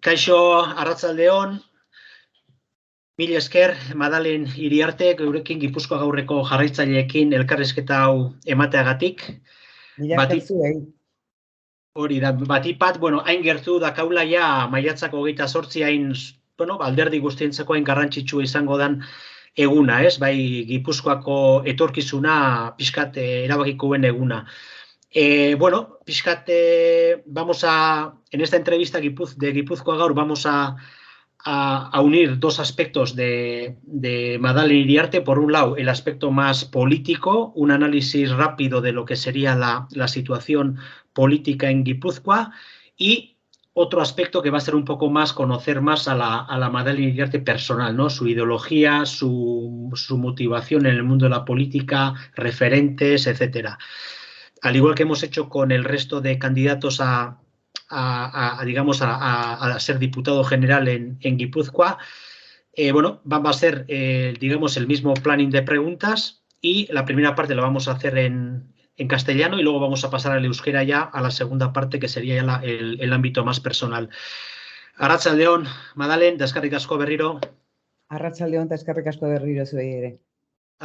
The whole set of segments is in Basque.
Kaixo, arratsaldeon, mila esker, Madalen Iriarte, gurekin Gipuzkoa Gaurreko jarraitzaileekin elkarrizketa hau emateagatik. Mila esker zuei. Hori da, batipat, hain gertu dakaula ja maiatzak 28 hain, alderdi guztientzako hain garrantzitsua izango dan eguna, ez? Bai, Gipuzkoako etorkizuna pixkat erabakikoen eguna. Pixkat, en esta entrevista de Gipuzkoa Gaur vamos a unir dos aspectos de Madalen Iriarte. Por un lado, el aspecto más político, un análisis rápido de lo que sería la situación política en Guipúzcoa, y otro aspecto que va a ser un poco más conocer más a la Madalen Iriarte personal, ¿no? Su ideología, su motivación en el mundo de la política, referentes, etcétera. Al igual que hemos hecho con el resto de candidatos a ser diputado general en Guipúzcoa, va a ser, el mismo planning de preguntas, y la primera parte la vamos a hacer en castellano y luego vamos a pasar al euskera ya a la segunda parte, que sería ya el ámbito más personal. Arratsaldeon, Madalen, eta eskerrik asko berriro. Arratsaldeon, eta eskerrik asko berriro zuei ere.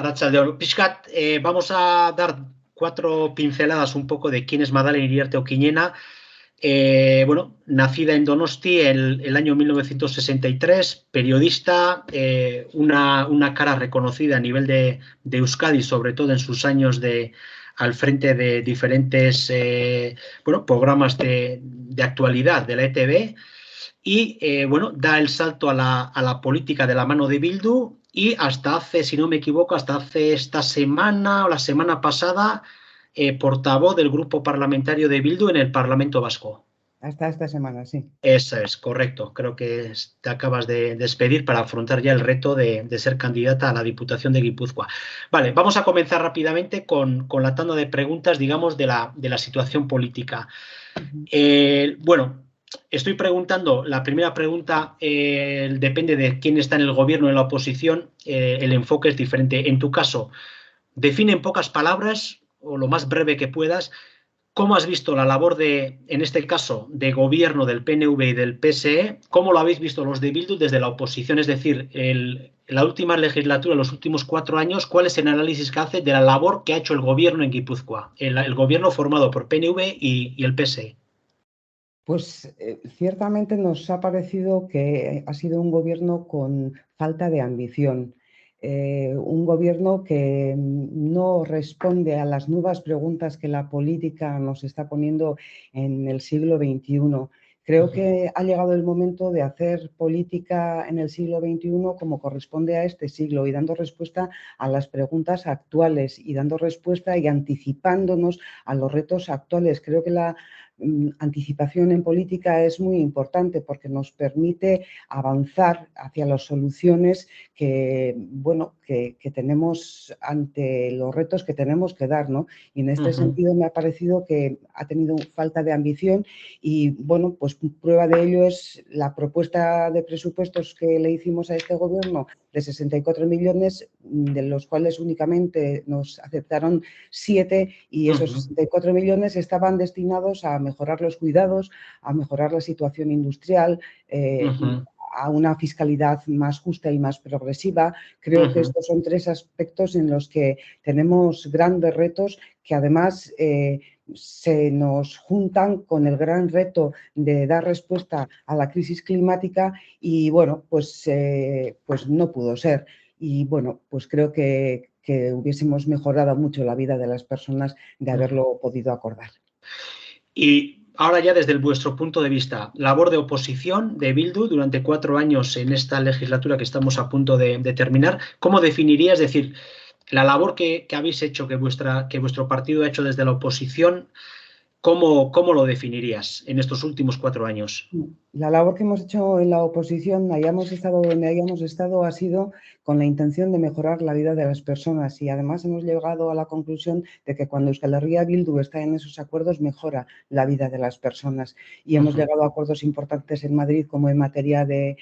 Arratsaldeon, pixkat, vamos a dar 4 pinceladas un poco de quién es Madalen Iriarte Okiñena. Nacida en Donosti el año 1963, periodista, una cara reconocida a nivel de Euskadi, sobre todo en sus años al frente de diferentes programas de actualidad de la ETV, y da el salto a la política de la mano de Bildu, y hasta hace, si no me equivoco, hasta hace esta semana o la semana pasada, portavoz del grupo parlamentario de Bildu en el Parlamento Vasco. Hasta esta semana, sí. Eso es, correcto. Creo que te acabas de despedir para afrontar ya el reto de ser candidata a la Diputación de Guipúzcoa. Vale, vamos a comenzar rápidamente con la tanda de preguntas, digamos, de la situación política. Estoy preguntando, la primera pregunta depende de quién está en el gobierno o en la oposición, el enfoque es diferente. En tu caso, define en pocas palabras, o lo más breve que puedas, ¿cómo has visto la labor en este caso, de gobierno del PNV y del PSE? ¿Cómo lo habéis visto los de Bildu desde la oposición? Es decir, la última legislatura, los últimos 4 años, ¿cuál es el análisis que hace de la labor que ha hecho el gobierno en Guipúzcoa? El gobierno formado por PNV y el PSE. Pues ciertamente nos ha parecido que ha sido un gobierno con falta de ambición. Un gobierno que no responde a las nuevas preguntas que la política nos está poniendo en el siglo XXI. Creo que ha llegado el momento de hacer política en el siglo XXI como corresponde a este siglo, y dando respuesta a las preguntas actuales, y dando respuesta y anticipándonos a los retos actuales. Creo que la anticipación en política es muy importante porque nos permite avanzar hacia las soluciones que tenemos ante los retos que tenemos que dar, ¿no? Y en este sentido me ha parecido que ha tenido falta de ambición, y pues prueba de ello es la propuesta de presupuestos que le hicimos a este gobierno de 64 millones, de los cuales únicamente nos aceptaron 7, y esos 64 millones estaban destinados a mejorar los cuidados, a mejorar la situación industrial, a una fiscalidad más justa y más progresiva. Creo que estos son 3 aspectos en los que tenemos grandes retos, que además se nos juntan con el gran reto de dar respuesta a la crisis climática, y pues no pudo ser. Y pues creo que hubiésemos mejorado mucho la vida de las personas de haberlo podido acordar. Y ahora ya desde vuestro punto de vista, labor de oposición de Bildu durante 4 años en esta legislatura que estamos a punto de terminar, ¿cómo definirías, es decir, la labor que habéis hecho, que vuestro partido ha hecho desde la oposición, ¿cómo lo definirías en estos últimos 4 años? La labor que hemos hecho en la oposición, hayamos estado donde hayamos estado, ha sido con la intención de mejorar la vida de las personas, y además hemos llegado a la conclusión de que cuando Euskal Herria Bildu está en esos acuerdos, mejora la vida de las personas. Y hemos llegado a acuerdos importantes en Madrid, como en materia de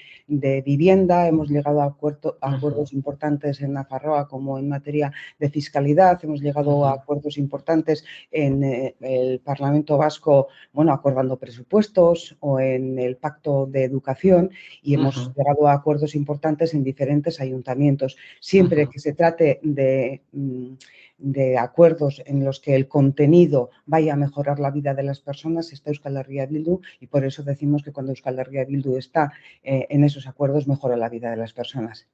vivienda, hemos llegado a acuerdos importantes en Nafarroa, como en materia de fiscalidad, hemos llegado a acuerdos importantes en el Parlamento Parlamento Vasco, bueno, acordando presupuestos o en el Pacto de Educación y hemos llegado a acuerdos importantes en diferentes ayuntamientos. Siempre que se trate de acuerdos en los que el contenido vaya a mejorar la vida de las personas, está Euskal Herria Bildu, y por eso decimos que cuando Euskal Herria Bildu está en esos acuerdos mejora la vida de las personas.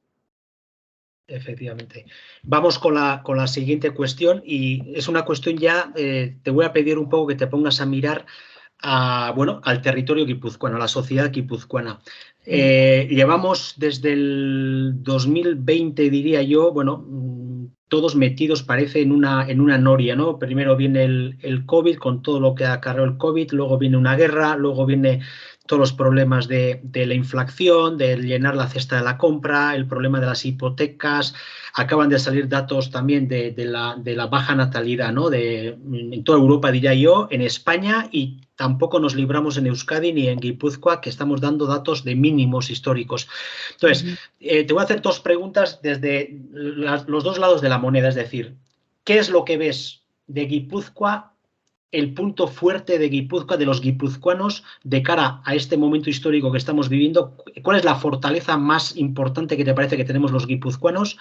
Efectivamente. Vamos con la siguiente cuestión, y es una cuestión ya, te voy a pedir un poco que te pongas a mirar al territorio guipuzcoano, a la sociedad guipuzcoana. Llevamos desde el 2020, diría yo, bueno, todos metidos parece en una noria, ¿no? Primero viene el COVID, con todo lo que acarreó el COVID, luego viene una guerra, luego viene todos los problemas de la inflación, de llenar la cesta de la compra, el problema de las hipotecas. Acaban de salir datos también de la baja natalidad, ¿no? En toda Europa, diría yo, en España, y tampoco nos libramos en Euskadi ni en Guipúzcoa, que estamos dando datos de mínimos históricos. Entonces, te voy a hacer dos preguntas desde los dos lados de la moneda, es decir, ¿qué es lo que ves de Guipúzcoa, el punto fuerte de Guipúzcoa, de los guipuzcoanos, de cara a este momento histórico que estamos viviendo? ¿Cuál es la fortaleza más importante que te parece que tenemos los guipuzcoanos?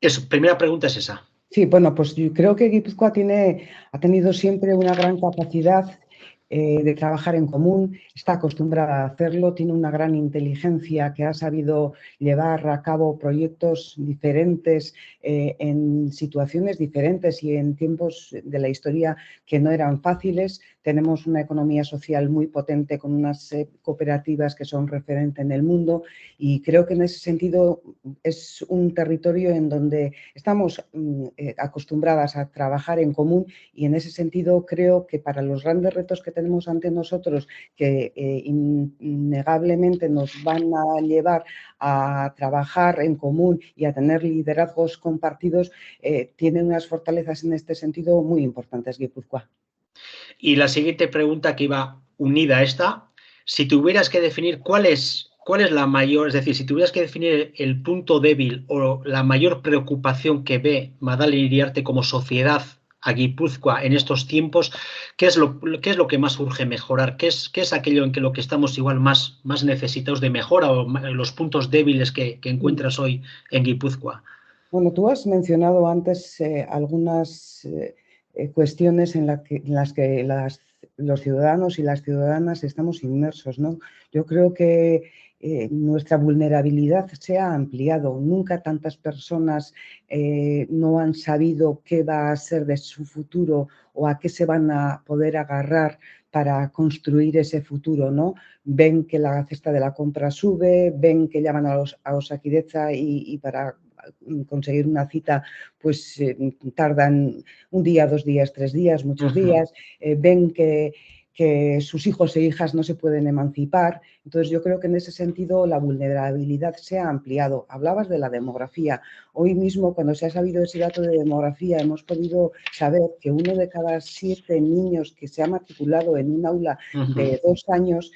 Eso, primera pregunta es esa. Sí, bueno, pues yo creo que Guipúzcoa ha tenido siempre una gran capacidad de trabajar en común, está acostumbrada a hacerlo, tiene una gran inteligencia que ha sabido llevar a cabo proyectos diferentes en situaciones diferentes y en tiempos de la historia que no eran fáciles. Tenemos una economía social muy potente con unas cooperativas que son referente en el mundo, y creo que en ese sentido es un territorio en donde estamos acostumbradas a trabajar en común, y en ese sentido creo que para los grandes retos que tenemos ante nosotros, que innegablemente nos van a llevar a trabajar en común y a tener liderazgos compartidos, tienen unas fortalezas en este sentido muy importantes, Guipúzcoa. Y la siguiente pregunta, que iba unida a esta: si tuvieras que definir cuál es la mayor, es decir, si tuvieras que definir el punto débil o la mayor preocupación que ve Madalen Iriarte como sociedad a Guipúzcoa en estos tiempos, ¿qué es lo que más urge mejorar? ¿Qué es aquello en que lo que estamos igual más necesitados de mejora, o los puntos débiles que encuentras hoy en Guipúzcoa? Bueno, tú has mencionado antes algunas cuestiones en las que los ciudadanos y las ciudadanas estamos inmersos, ¿no? Yo creo que nuestra vulnerabilidad se ha ampliado. Nunca tantas personas no han sabido qué va a ser de su futuro o a qué se van a poder agarrar para construir ese futuro, ¿no? Ven que la cesta de la compra sube, ven que llaman a Osakidetza y para conseguir una cita pues tardan un día, 2 días, 3 días, muchos días, ven que sus hijos e hijas no se pueden emancipar. Entonces yo creo que en ese sentido la vulnerabilidad se ha ampliado. Hablabas de la demografía. Hoy mismo, cuando se ha sabido ese dato de demografía, hemos podido saber que 1 de cada 7 niños que se ha matriculado en un aula de 2 años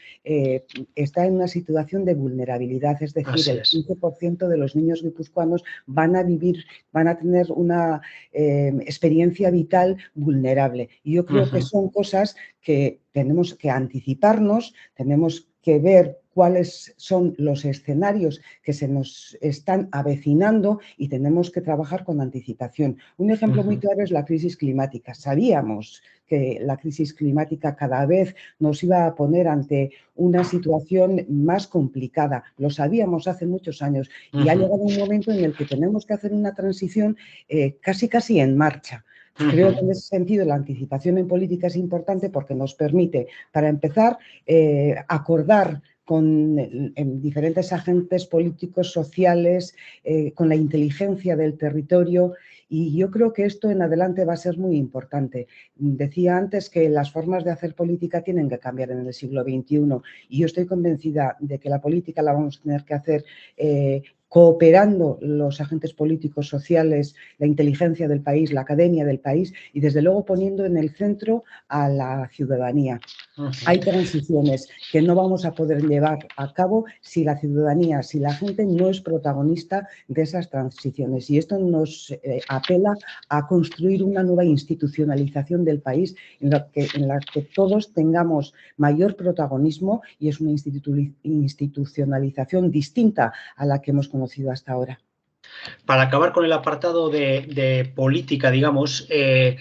está en una situación de vulnerabilidad, es decir, el 15% de los niños guipuzcoanos van a tener una experiencia vital vulnerable. Y yo creo que son cosas que tenemos que anticiparnos, tenemos que ver cuáles son los escenarios que se nos están avecinando y tenemos que trabajar con anticipación. Un ejemplo muy claro es la crisis climática. Sabíamos que la crisis climática cada vez nos iba a poner ante una situación más complicada. Lo sabíamos hace muchos años y ha llegado un momento en el que tenemos que hacer una transición casi en marcha. Creo que en ese sentido la anticipación en política es importante porque nos permite, para empezar, acordar en diferentes agentes políticos, sociales, con la inteligencia del territorio, y yo creo que esto en adelante va a ser muy importante. Decía antes que las formas de hacer política tienen que cambiar en el siglo XXI, y yo estoy convencida de que la política la vamos a tener que hacer cooperando los agentes políticos, sociales, la inteligencia del país, la academia del país y desde luego poniendo en el centro a la ciudadanía. Hay transiciones que no vamos a poder llevar a cabo si la ciudadanía, si la gente no es protagonista de esas transiciones. Y esto nos apela a construir una nueva institucionalización del país en la que todos tengamos mayor protagonismo y es una institucionalización distinta a la que hemos conocido hasta ahora. Para acabar con el apartado de política, digamos, ya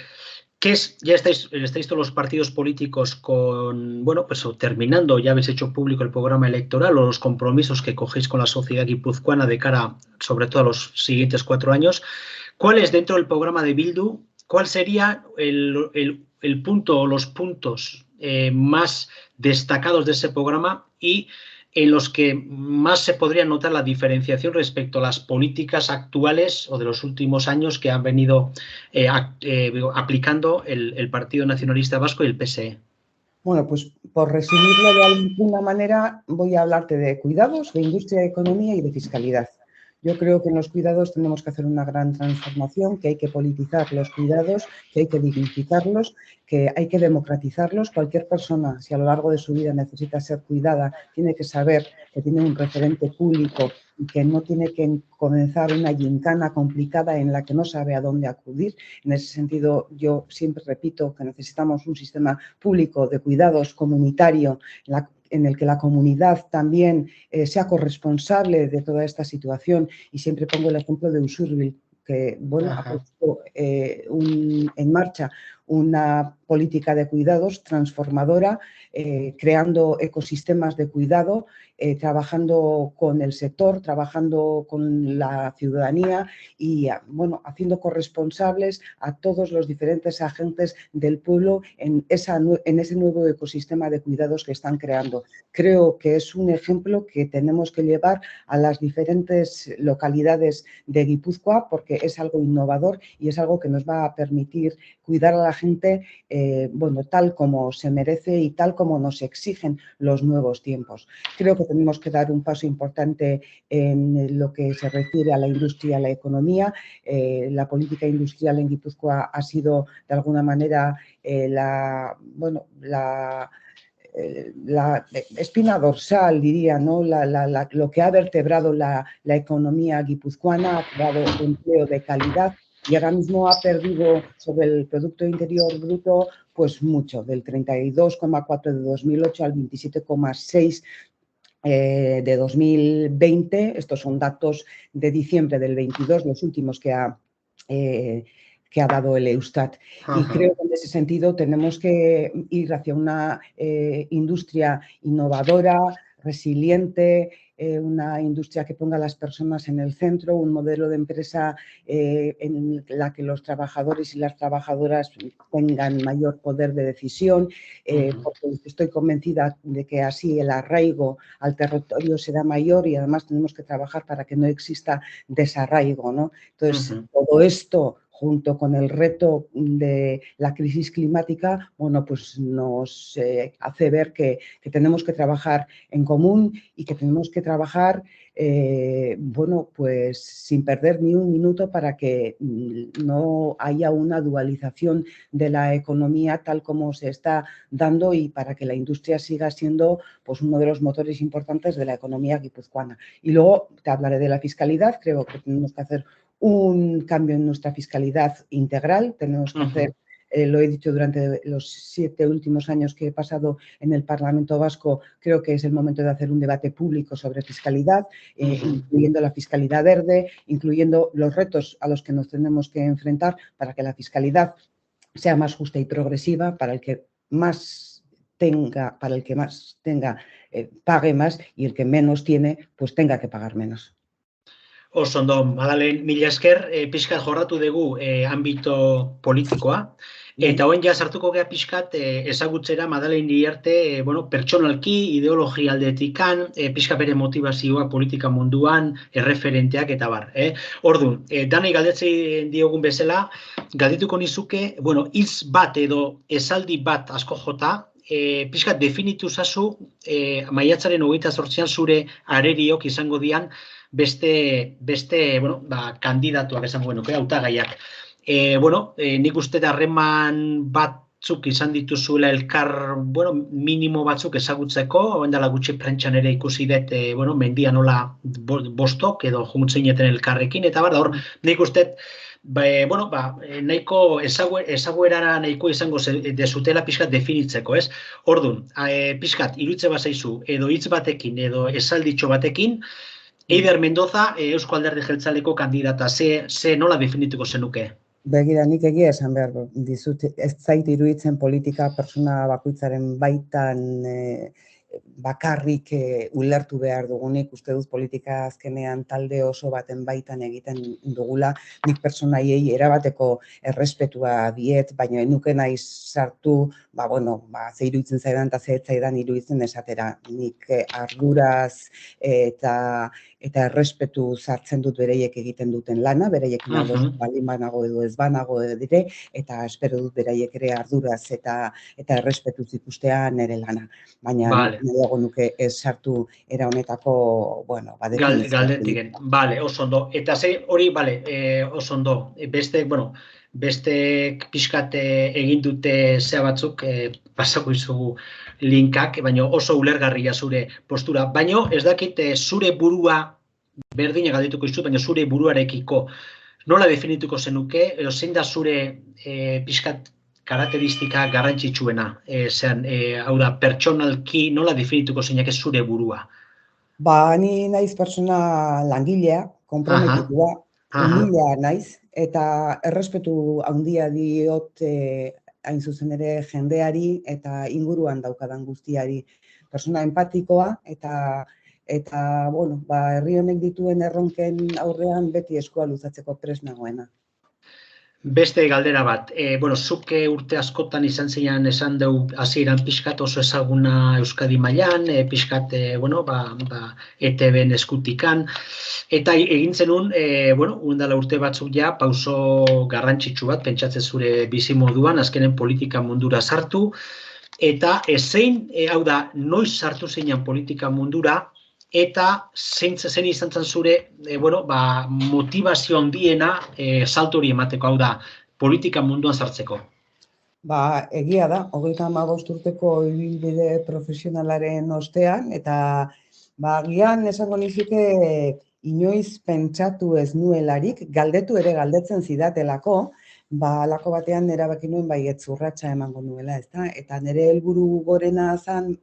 estáis todos los partidos políticos con, bueno, pues terminando, ya habéis hecho público el programa electoral o los compromisos que cogéis con la sociedad guipuzcoana de cara, sobre todo, a los siguientes 4 años. ¿Cuál es, dentro del programa de Bildu, cuál sería el punto o los puntos más destacados de ese programa y en los que más se podría notar la diferenciación respecto a las políticas actuales o de los últimos años que han venido aplicando el Partido Nacionalista Vasco y el PSE? Bueno, pues por resumirlo de alguna manera, voy a hablarte de cuidados, de industria, de economía y de fiscalidad. Yo creo que en los cuidados tenemos que hacer una gran transformación, que hay que politizar los cuidados, que hay que dignificarlos, que hay que democratizarlos. Cualquier persona, si a lo largo de su vida necesita ser cuidada, tiene que saber que tiene un referente público y que no tiene que comenzar una gincana complicada en la que no sabe a dónde acudir. En ese sentido, yo siempre repito que necesitamos un sistema público de cuidados comunitario en el que la comunidad también sea corresponsable de toda esta situación. Y siempre pongo el ejemplo de Usurbil, que bueno, ha puesto en marcha una política de cuidados transformadora, creando ecosistemas de cuidado, trabajando con el sector, trabajando con la ciudadanía y bueno, haciendo corresponsables a todos los diferentes agentes del pueblo en ese nuevo ecosistema de cuidados que están creando. Creo que es un ejemplo que tenemos que llevar a las diferentes localidades de Guipúzcoa porque es algo innovador y es algo que nos va a permitir cuidar a la gente bueno, tal como se merece y tal como nos exigen los nuevos tiempos. Creo que tenemos que dar un paso importante en lo que se refiere a la industria, a la economía. La política industrial en Guipúzcoa ha sido, de alguna manera, la espina dorsal, diría, ¿no? Lo que ha vertebrado la economía guipuzcoana, ha creado empleo de calidad y ahora mismo ha perdido sobre el Producto Interior Bruto pues mucho, del 32,4 de 2008 al 27,6 de 2020. Estos son datos de diciembre del 22, los últimos que ha dado el Eustat. Y creo que en ese sentido tenemos que ir hacia una industria innovadora, resiliente, una industria que ponga a las personas en el centro, un modelo de empresa en la que los trabajadores y las trabajadoras tengan mayor poder de decisión, porque estoy convencida de que así el arraigo al territorio será mayor y además tenemos que trabajar para que no exista desarraigo, ¿no? Entonces, todo esto junto con el reto de la crisis climática, bueno, pues nos hace ver que tenemos que trabajar en común y que tenemos que trabajar, bueno, pues sin perder ni un minuto para que no haya una dualización de la economía tal como se está dando y para que la industria siga siendo pues uno de los motores importantes de la economía guipuzcoana. Y luego te hablaré de la fiscalidad. Creo que tenemos que hacer un cambio en nuestra fiscalidad integral, tenemos que hacer, lo he dicho durante los 7 últimos años que he pasado en el Parlamento Vasco, creo que es el momento de hacer un debate público sobre fiscalidad, incluyendo la fiscalidad verde, incluyendo los retos a los que nos tenemos que enfrentar para que la fiscalidad sea más justa y progresiva, para el que más tenga, pague más y el que menos tiene, pues tenga que pagar menos. Oso ondo, Madalen, mila esker, pixkat jorratu dugu ámbito politikoa, eta hoen ja sartuko gea pixkat ezagutzera Madalen Iriarte, bueno, pertsonalki, ideologia aldetikan, pixka bere motivazioa politika munduan, erreferenteak eta bar. Orduan, danei galdetzen diogun bezala, galdetuko nizuke, bueno, hitz bat edo esaldi bat asko jota, pixkat definitu zazu, maiatzaren 28an zure areriok izango dian beste bueno, kandidatuak esango genuke, hautagaiak. Nik uste da harreman batzuk izan dituzuela elkar, minimo batzuk ezagutzeko, oendala gutxi prentxan ere ikusi dut, mendia nola bostok edo juntzineten elkarrekin, eta hor, nik uste nahiko ezaguerara nahiko izango dezutela pixkat definitzeko, ez? Orduan, pixkat, iruditze bazaizu, edo hitz batekin, edo esalditxo batekin, Eider Mendoza, Eusko Alderdi Jeltzaleko kandidata, ze nola definituko zenuke? Begira, nik egia esan behar dizut, ez zait iruditzen politika pertsona bakoitzaren baitan bakarrik ulertu behar dugunik, uste dut politika azkenean talde oso baten baitan egiten dugula, nik pertsonaiei erabateko errespetua diet, baina enuke naiz sartu, ze iruditzen zaidan eta ze zaidan iruditzen esatera, nik arduraz eta errespetu zartzen dut bereiek egiten duten lana, bereiekin ados balin banago edo ez banago dire, eta espero dut beraiek ere arduraz eta errespetuz ikustea nire lana. Baina nahiago nuke ez sartu era honetako, galdetik, oso ondo. Eta hori, oso ondo. Beste pixkat egin dute zea batzuk, pasako izugu linkak, baina oso ulergarria zure postura. Baina ez dakit zure burua, berdina galdituko izu, baina zure buruarekiko nola definituko zenuke, edo zein da zure pixkat karakteristika garrantzitsuena, hau da, pertsonalki nola definituko zeinak ez zure burua? Ni naiz pertsona langilea, konprometitua, humilea naiz, eta errespetu handia diot hain zuzen ere jendeari eta inguruan daukadan guztiari. Persona empatikoa eta herri honek dituen erronken aurrean beti eskua luzatzeko prest nagoena. Beste galdera bat, zuk urte askotan izan zian esan dugu hasieran pixkat oso ezaguna Euskadi mailan, pixkat, ETB-en eskutikan, eta egin zenun, uendala urte batzuk ja, pauso garrantzitsu bat, pentsatzen zure bizi moduan, azkenen politika mundura sartu, eta zein, hau da, noiz sartu zeinan politika mundura, eta zein izan zen zure motivazio handiena salto hori emateko, hau da, politika munduan sartzeko? Egia da, 35 urteko ibilbide profesionalaren ostean, eta gian esango nizuke inoiz pentsatu ez nuelarik, galdetu ere galdetzen zidatelako, alako batean erabaki nuen baietz urratsa emango nuela, ezta? Eta nire helburu gorena zen,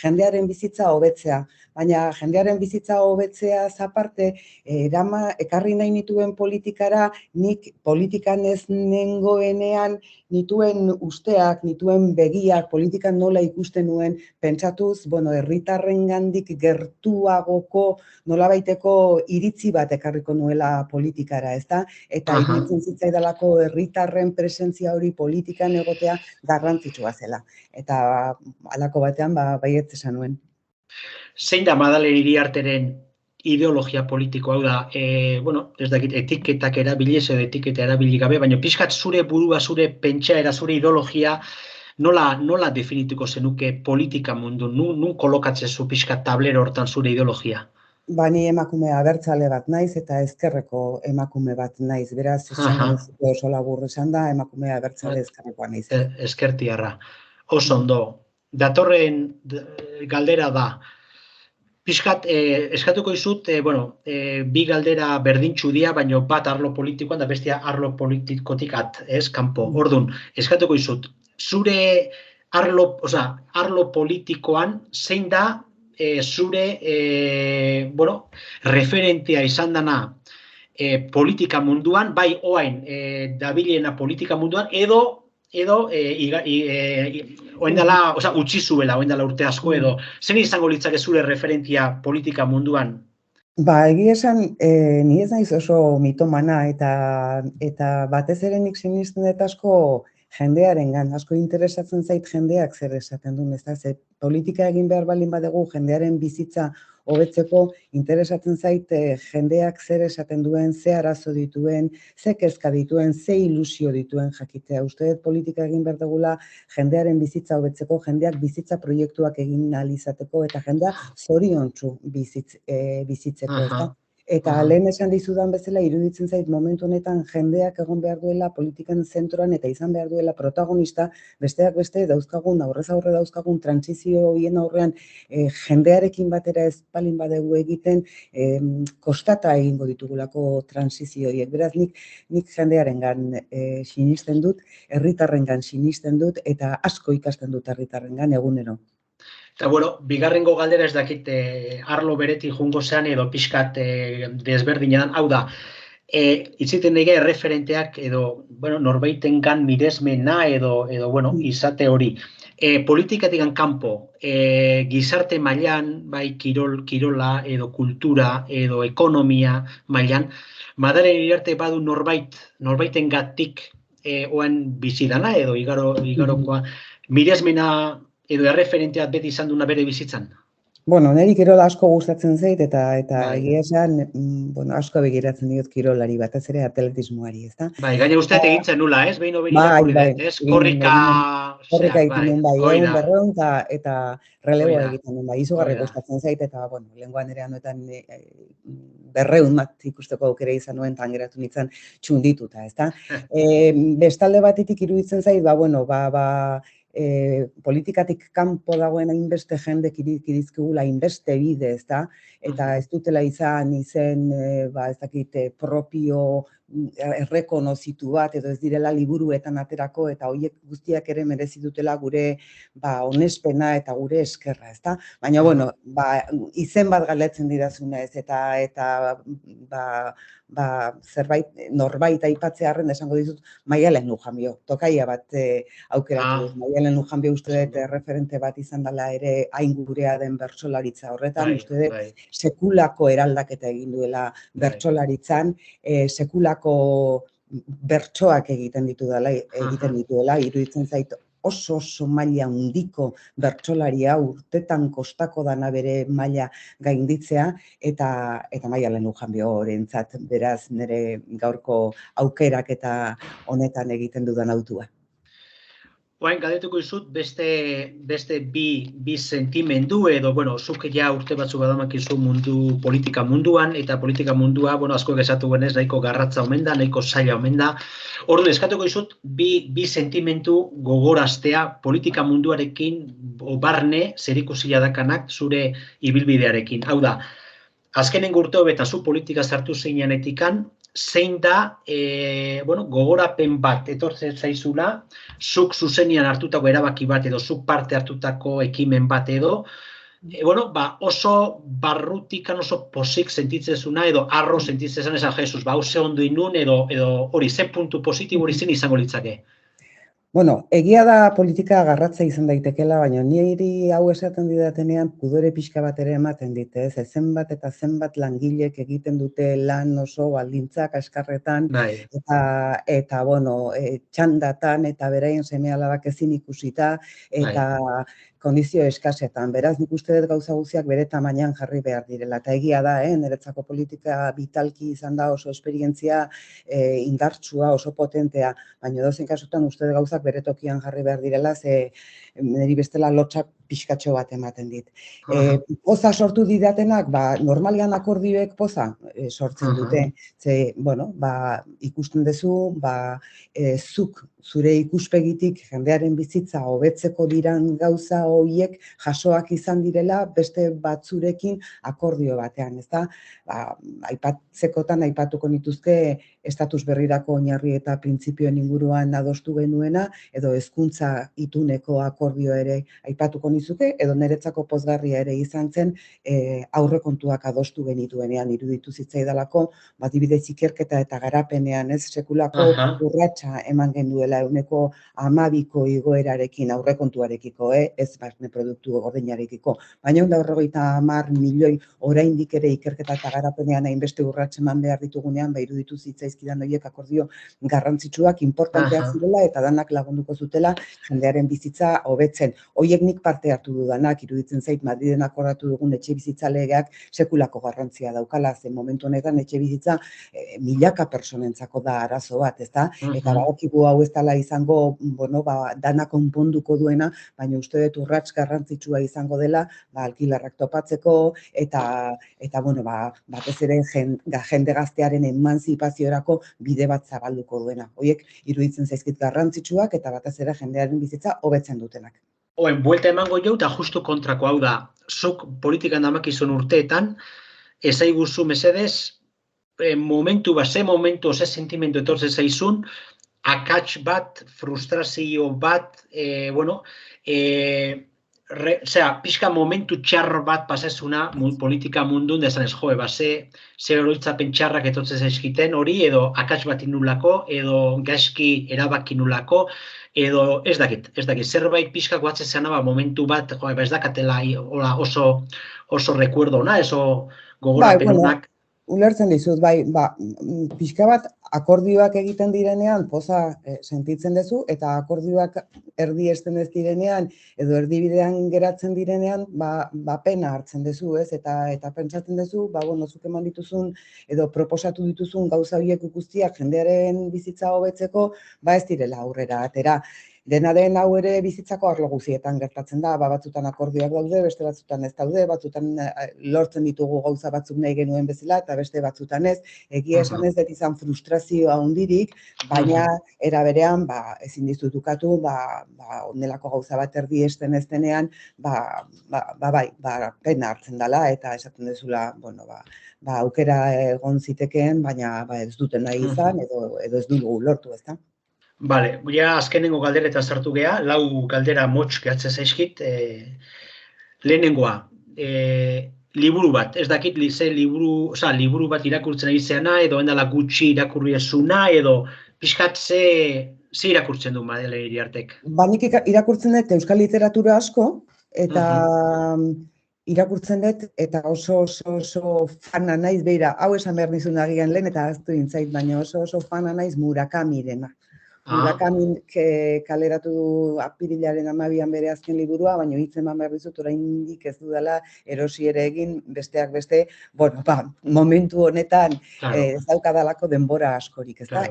jendearen bizitza hobetzea, baina jendearen bizitza hobetzea aparte, ekarri nahi nituen politikara, nik politikan ez nengoenean nituen usteak, nituen begiak, politikan nola ikusten nuen, pentsatuz, herritarrengandik gertuagoko nolabaiteko iritzi bat ekarriko nuela politikara, ezta? Eta iruditzen zitzaidalako herritarren presentzia hori politikan egotea garrantzitsua zela. Eta halako batean baietz esan nuen. Zein da Madalen Iriarteren ideologia politiko, hau da, ez dakit, etiketak erabiliz edo etiketa erabili gabe, baina pixkat zure burua, zure pentsaera, zure ideologia, nola definituko zenuke politika mundu, nun kolokatzezu pixkat tablero hortan zure ideologia? Ni emakume abertzale bat naiz eta ezkerreko emakume bat naiz, beraz, oso labur esan da, emakume abertzale ezkerrekoa naiz. Ezkertiarra. Oso ondo. Datorren galdera da, pixkat, eskatuko izut, bi galdera berdintxu dira, baina bat arlo politikoan da bestia arlo politikotik kanpo. Orduan, eskatuko izut, zure arlo politikoan zein da zure referentea izan dana politika munduan, bai oain dabilena politika munduan, edo utzi zuela, oindala urte asko edo, zen izango litzake zure referentzia politika munduan? Egia esan, ni ez naiz oso mitomana eta batez ere nik sinisten dut asko jendearengan, asko interesatzen zait jendeak zer esaten duen, ez da, ze politika egin behar balin badugu jendearen bizitza hobetzeko interesatzen zait jendeak zer esaten duen, ze arazo dituen, ze kezka dituen, ze ilusio dituen jakitea. Uste dut politika egin behar dugula jendearen bizitza hobetzeko, jendeak bizitza proiektuak egin ahal izateko eta jendea zoriontsu bizitzeko, ez da? Eta lehen esan dizudan bezala, iruditzen zait momentu honetan jendeak egon behar duela politikan zentroan eta izan behar duela protagonista, besteak beste dauzkagun, aurrez aurre dauzkagun trantsizio horien aurrean jendearekin batera ez palin badegu egiten, kostata egingo ditugulako transizio horiek. Beraz, nik jendearengan sinisten dut, herritarrengan sinisten dut, eta asko ikasten dut herritarrengan egunero. Eta, bueno, bigarrengo galdera ez dakit arlo beretik jungo zean edo pixkat desberdinean, hau da, itziten dira erreferenteak edo, bueno, norbaitengan miresmena edo bueno, izate hori. Politikatik kanpo, gizarte mailan, bai kirola edo kultura edo ekonomia mailan, madaren irarte badu norbaitengatik oan bizidana edo igarokoa, miresmena edo erreferenteat beti izan duna bere bizitzan? Bueno, niri kirola asko gustatzen zait eta egia esan, bueno, asko begiratzen diot kirolari, batez ere atletismoari, ezta? Bai, gaina usteet egintzen nula, ez? Behin obin irakurri dut, ez? Korrika egiten nuen, bai, 200 eta releboa egiten nuen, bai, izugarri gustatzen zait, eta, bueno, lehengoan ere anoetan 200 bat ikusteko aukera izan nuen, tan geratu nintzen txundituta, ezta? Bestalde batetik iruditzen zait, bueno, politikatik kanpo dagoen hainbeste jende kirizkigula hainbeste bide, ezta? Eta ez dutela izan izen, ez dakit, propio errekonozitu bat, edo ez direla liburuetan aterako, eta horiek guztiak ere merezi dutela gure onespena eta gure eskerra, ezta? Baina, bueno, izen bat galdetzen didazuna ez, eta zerbait, norbait aipatzearren esango dizut, Maialen Lujanbio, tokaia bat aukeratu dut. Maialen Lujanbio uste dut referente bat izan dela ere hain gurea den bertsolaritza horretan, uste dut sekulako eraldaketa egin duela bertsolaritzan, sekulako bertsoak egiten dituela, iruditzen zait oso maila handiko bertsolaria, urtetan kostako dana bere maila gainditzea, eta Maialen Lujanbiorentzat, beraz, nire gaurko aukerak eta honetan egiten dudan autua. Oain, galdetuko izut, beste bi sentimendu edo, bueno, zuk ja urte batzuk badamakizu politika munduan, eta politika mundua, bueno, asko esatu genez, nahiko garratza omen da, nahiko zaila omen da. Orduan, eskatuko izut, bi sentimendu gogoraztea politika munduarekin, barne, zerikusia dakanak zure ibilbidearekin. Hau da, azkenengo urte hobetan zu politika sartu zeineanetikan, zein da, gogorapen bat etortzen zaizula, zuk zuzenian hartutako erabaki bat edo zuk parte hartutako ekimen bat edo, oso barrutikan oso posik sentitzezuna edo arro sentitzezan esan Jesus, hause ondo inun edo hori, ze puntu positibo hori zen izango litzake? Bueno, egia da politika garratza izan daitekela, baina niri hau esaten didatenean pudore pixka bat ere ematen dit, ez? Zenbat eta zenbat langilek egiten dute lan oso baldintzak askarretan, eta txandatan, eta beraien seme-alabak ezin ikusita, eta kondizio eskasetan. Beraz, nik uste dut gauza guztiak bere tamainan jarri behar direla. Eta egia da, niretzako politika vitalki izan da oso esperientzia indartsua, oso potentea, baina edozein kasutan uste dut gauzak bere tokian jarri behar direla, ze niri bestela lotxak pixkatxo bat ematen dit. Poza sortu didatenak, normalian akordioek poza sortzen dute. Ze, ikusten duzu, zuk zure ikuspegitik jendearen bizitza hobetzeko diran gauza horiek jasoak izan direla beste batzurekin akordio batean, ezta? Aipatzekotan aipatuko nituzke estatus berrirako oinarri eta printzipioen inguruan adostu genuena, edo hezkuntza ituneko akordio ere aipatuko nizuke, edo niretzako pozgarria ere izan zen aurrekontuak adostu genituenean iruditu zitzaidalako, adibidez ikerketa eta garapenean ez sekulako urratsa eman genuela 12ko igoerarekin aurrekontuarekiko, ez barne produktu gordinarekiko, baina 150 milioi oraindik ere ikerketa eta garapenean hainbeste urrats eman behar ditugunean, iruditu zitzaidan zaizkidan horiek akordio garrantzitsuak, importanteak zirela eta danak lagunduko zutela jendearen bizitza hobetzen. Horiek nik parte hartu dudanak, iruditzen zait Madriden akordatu dugun etxe bizitza legeak sekulako garrantzia daukala, ze momentu honetan etxe bizitza milaka personentzako da arazo bat, ezta? Eta badakigu hau ez dela izango, dana konponduko duena, baina uste dut urrats garrantzitsua izango dela, alkilerrak topatzeko eta batez ere jende gaztearen emanzipaziorako bide bat zabalduko duena. Horiek iruditzen zaizkit garrantzitsuak eta batez ere jendearen bizitza hobetzen dutenak. Buelta emango jo, eta justu kontrako hau da, zuk politikan damakizun urteetan, ezaiguzu mesedez, momentu bat, ze sentimendu etortzen zaizun, akats bat, frustrazio bat, pixka momentu txar bat pasazuna politika mundun, dezan ez, ze oroitzapen txarrak etortzen zaizkiten hori, edo akats bat inulako, edo gaizki erabaki nulako, edo ez dakit, zerbait pixka guatzen zena, momentu bat, ez dakatela oso rekuerdo ona, oso gogorapen onak. Ulertzen dizut, pixka bat akordioak egiten direnean poza sentitzen duzu, eta akordioak erdiesten ez direnean, edo erdibidean geratzen direnean, pena hartzen duzu, ez? Eta pentsatzen duzu, zuk eman dituzun, edo proposatu dituzun gauza horiek guztiak jendearen bizitza hobetzeko, ez direla aurrera atera. Dena den hau ere bizitzako arlo guztietan gertatzen da, batzutan akordioak daude, beste batzutan ez daude, batzutan lortzen ditugu gauza batzuk nahi genuen bezala, eta beste batzutan ez. Egia esan ez dut izan frustrazioa hundirik, baina era berean ezin dizut ukatu, onelako gauza bat erdiesten ez denean, pena hartzen dela, eta esaten dezula, aukera egon zitekeen, baina ez duten nahi izan, edo ez dugu lortu, ezta? Bale, azkenengo galdera sartu geha, 4 galdera motx gehatzen zaizkit. Lehenengoa, liburu bat, ez dakit liburu bat irakurtzen ari zeana, edo endala gutxi irakurri ezuna, edo pixkat ze irakurtzen du Madeleine Iriartek? Nik irakurtzen dut euskal literatura asko, eta irakurtzen dut, eta oso fana naiz, beira, hau esan behar nizun agian lehen, eta aztu intzait, baina oso fana naiz Murakamirena. Murakamin kaleratu du apirilaren 12an bere azken liburua, baina hitz eman behar dizut oraindik ez dudala erosi ere egin, besteak beste, momentu honetan ez daukadalako denbora askorik, ez da?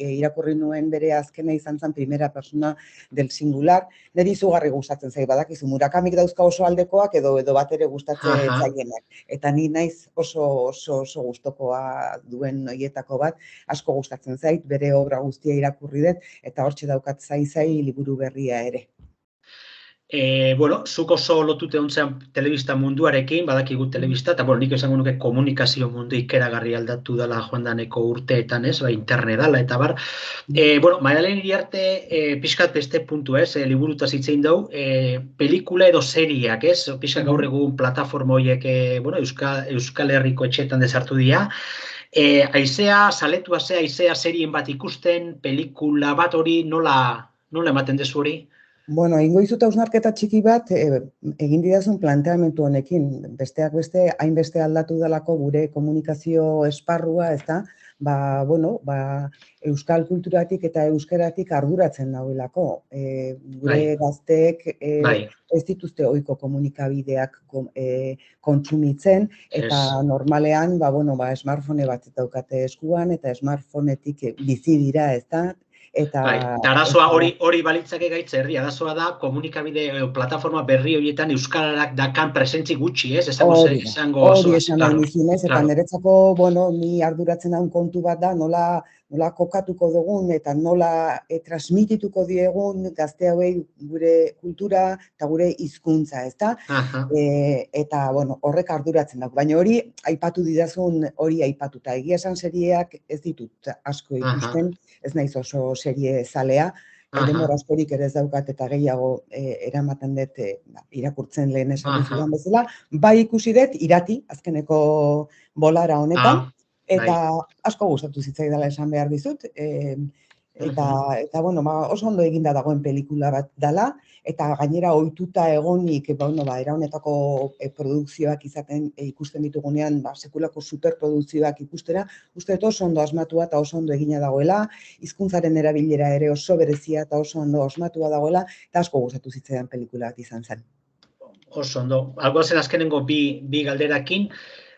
Irakurri nuen bere azkena izan zen primera persona del singular, niri izugarri gustatzen zait, badakizu, Murakamik dauzka oso aldekoak edo bat ere gustatzen zaienak. Eta ni naiz oso gustokoa duen horietako bat, asko gustatzen zait, bere obra guztia irakurri dut, eta hortxe daukat zai liburu berria ere. Zuk oso lotute ontzean telebista munduarekin, badakigu telebista, eta nik esango nuke komunikazio mundu ikeragarri aldatu dela joan daneko urteetan, internet dala, eta bar. Madeleine Iriarte pixkat beste puntu, liburutaz hitzein dugu, pelikula edo serieak, pixkat gaur egun plataforma horiek Euskal Herriko etxeetan desartu dira. Aizea, saletua ze, aizea serien bat ikusten, pelikula bat hori, nola ematen dezu hori? Ingo izut hausnarketa txiki bat, egin didazun planteamendu honekin, besteak beste, hainbeste aldatu dalako gure komunikazio esparrua, ez da, euskal kulturatik eta euskeratik arduratzen nauelako. Gure gazteek ez dituzte ohiko komunikabideak kontsumitzen, eta normalean, smartphone bat daukate eskuan, eta smartphonetik bizi dira, ez da. Eta arazoa hori balitzake gaitze herri, arazoa da komunikabide plataforma berri horietan euskararak dakan presentzi gutxi, ez? Hori esan nahi nizunez, eta niretzako, ni arduratzen daun kontu bat da, nola kokatuko dugun eta nola transmitituko diegun gazte hauei gure kultura eta gure hizkuntza, ezta? Eta, horrek arduratzen dago. Baina hori, aipatu didazun hori aipatuta. Egia esan serieak ez ditut asko ikusten, ez naiz oso serie zalea, denbora askorik ere ez daukat eta gehiago eramaten dut irakurtzen lehen esan duzudan bezala. Bai ikusi dut, Irati, azkeneko bolara honetan, eta asko gustatu zitzaidala esan behar dizut. Eta bueno, oso ondo eginda dagoen pelikula bat dala, eta gainera ohituta egonik, era honetako produkzioak ikusten ditugunean, sekulako superprodukzioak ikustera, uste dut oso ondo asmatua eta oso ondo egina dagoela, hizkuntzaren erabilera ere oso berezia eta oso ondo asmatua dagoela, eta asko gustatu zitzaidan pelikula bat izan zen. Oso ondo. Algo zen azkenengo bi galderakin.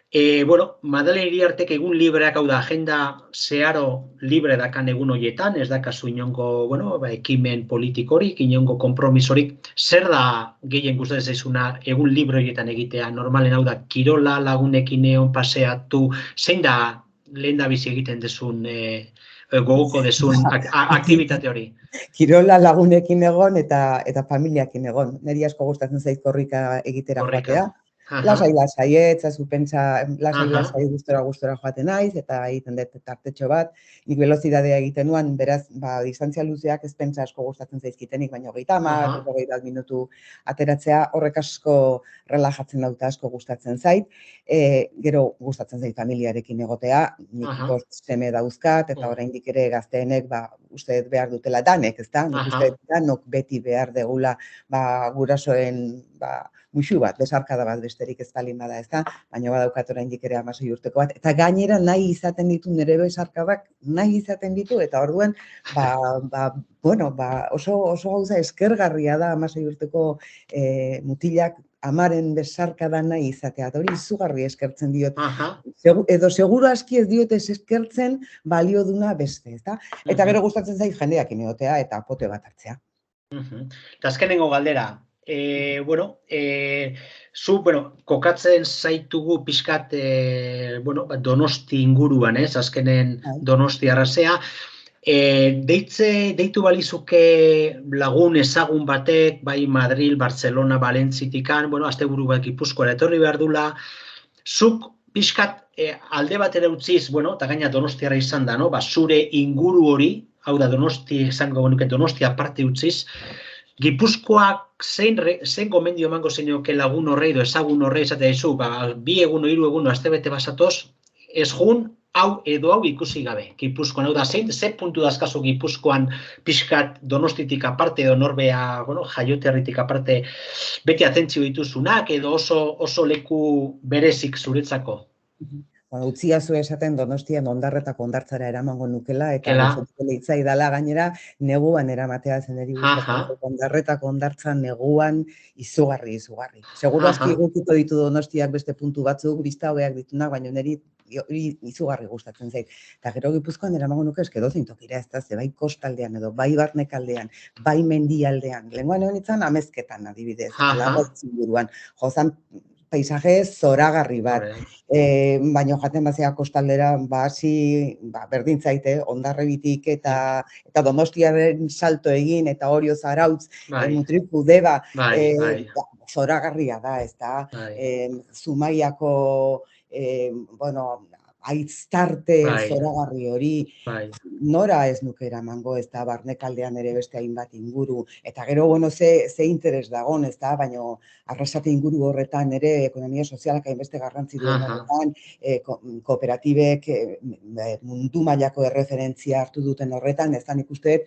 Madalen Iriartek egun libreak, hau da, agenda zeharo libre dakan egun horietan, ez dakazu inongo, ekimen politikorik, inongo konpromisorik, zer da gehien gustatzen zaizuna egun libre horietan egitea? Normalen, hau da, kirola, lagunekin egon paseatu, zein da lehen da bizi egiten dezun, gogoko dezun aktivitate hori? Kirola lagunekin egon eta familiakin egon. Neri asko gustatzen zait korrika egitera joatea. Lasai, etzazu pentsa, lasai gustora joaten naiz, eta egiten dut tartetxo bat, nik velozidadea egiten nuan, beraz, distantzia luzeak ez pentsa asko gustatzen zaizkitenik, baina 30, 20 minutu ateratzea, horrek asko relajatzen dauta, asko gustatzen zait, gero gustatzen zait familiarekin egotea, nik 5 seme dauzkat, eta oraindik ere gazteenek, uste behar dutela danek, ezta? Nik uste danok beti behar degula gurasoen, muxu bat, besarkada bat besterik ez balin bada, ezta? Baina badaukat oraindik ere 16 urteko bat, eta gainera nahi izaten ditu nire besarkadak, nahi izaten ditu, eta orduan, oso gauza eskergarria da 16 urteko mutilak amaren besarkada nahi izatea, eta hori izugarri eskertzen diot. Edo seguru aski ez diote eskertzen balio duna beste, ezta? Eta gero gustatzen zait jendeakin egotea eta pote bat hartzea. Eta azkenengo galdera, zu, kokatzen zaitugu pixkat, Donosti inguruan, azkenen Donosti arrazea, deitu balizuke lagun ezagun batek, bai Madril, Barcelona, Valentzitikan, asteburu bat Gipuzkoara etorri behar dula, zuk pixkat alde batera utziz, eta gaina Donostiara izan da, zure inguru hori, hau da Donosti izango genuke Donosti aparte utziz, Gipuzkoak zein gomendio emango zenioke lagun horrei edo ezagun horrei esatea dizu, 2 egun, 3 egun, astebete basatoz, ez jun, hau edo hau ikusi gabe, Gipuzkoan, hau da, ze puntu dazkazu Gipuzkoan pixkat Donostitik aparte edo norbea, jaioterritik aparte, beti atentzio dituzunak edo oso leku berezik zuretzako? Utziazu esaten Donostian Ondarretako hondartzara eramango nukela, eta litzaidala gainera neguan eramatea zeneri gustatzen Ondarretako hondartzan neguan izugarri. Seguru aski egokiko ditu Donostiak beste puntu batzuk, bizta hobeak ditunak, baina niri izugarri gustatzen zait. Eta gero Gipuzkoan eramango nuke edozein tokira, ez da, ze bai kostaldean edo, bai barnekaldean, bai mendialdean. Lehengoan egon itzan Amezketan adibidez, Lagoitzen buruan, jozan paisaje zoragarri bat, baina jaten bazea kostaldera, berdin zaite, Hondarribitik eta Donostiaren salto egin, eta Orio Zarautz, Mutriku Deba, zoragarria da, ez da, Zumaiako, aiztarte zoragarri hori, nora ez nuke eramango, ez da, barnekaldean ere beste hainbat inguru, eta gero, ze interes dagon, ez da, baina Arrasate inguru horretan ere, ekonomia sozialak hainbeste garrantzi duen horretan, kooperatibek mundu mailako erreferentzia hartu duten horretan, ez da nik uste,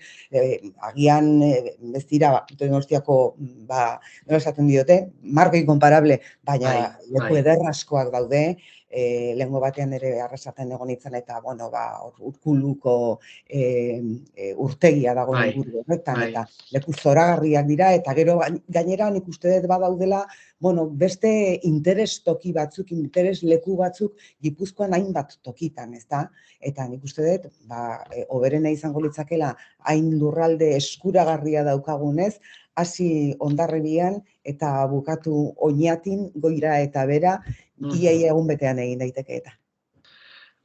agian ez dira, Donostiako, nola esaten diote, marko inkomparable, baina leku ederraskoak daude, lehengo batean ere Arrasaten egon itzan eta, Urkuluko urtegia dago inguru horretan, eta leku zoragarriak dira, eta gero gainera nik uste dut badaudela, beste interes toki batzuk, interes leku batzuk Gipuzkoan hainbat tokitan, ez da? Eta nik uste dut, hoberena izango litzakela, hain lurralde eskuragarria daukagunez, hasi Hondarribian eta bukatu Oñatin, goira eta bera, ia egun betean egin daiteke eta.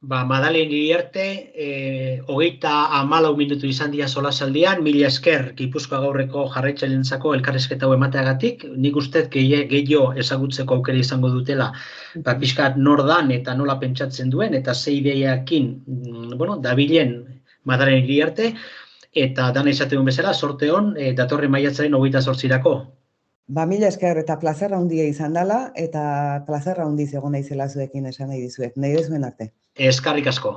Madalen Iriarte, 34 minutu izan dira solasaldian, 1000 esker Gipuzkoa Gaurreko jarraitzaileentzako elkarrizketa hau emateagatik, nik uste gehiago ezagutzeko aukera izango dutela, pixkat nor dan eta nola pentsatzen duen, eta ze ideiakin, dabilen Madalen Iriarte, eta dana izaten bezala, sorte hon, datorren maiatzaren 28-rako. 1000 esker eta plazerra handia izan dela, eta plazerra handiz egon naizela zuekin esan nahi dizuet. Nahi dezuen arte. Eskerrik asko.